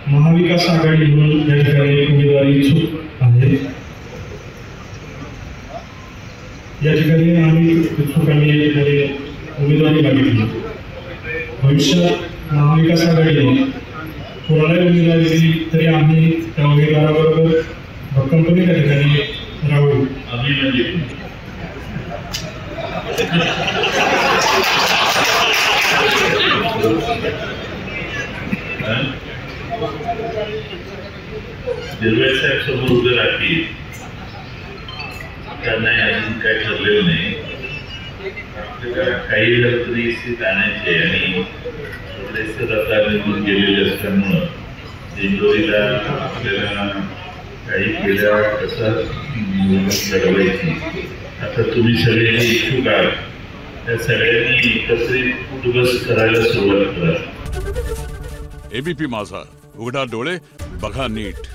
महाविकास आघाडी म्हणून या ठिकाणी उमेदवारी इच्छुक आहे। या ठिकाणी आम्ही इच्छुकांनी या ठिकाणी उमेदवारी मागितली। भविष्यात महाविकास आघाडीने कोणालाही उमेदवारी दिली तरी आम्ही त्या उमेदवाराबरोबर भक्कमपणे त्या ठिकाणी राहू। निर्भय साहेब समोर उभे राहतील, त्यांना अजून काही ठरलेलं नाही। आपल्याला काही जर तरी स्थित आणायचे आणि थोडेसे रत्ता निघून गेलेले असल्यामुळं दिंडोरीला आपल्याला काही केल्या कसं निवडणूक लढवायची। आता तुम्ही सगळे इच्छुक आहात, त्या सगळ्यांनी एकत्रित दिवस करायला सुरुवात करा। एबीपी माझा, उघडा डोळे बघा नीट।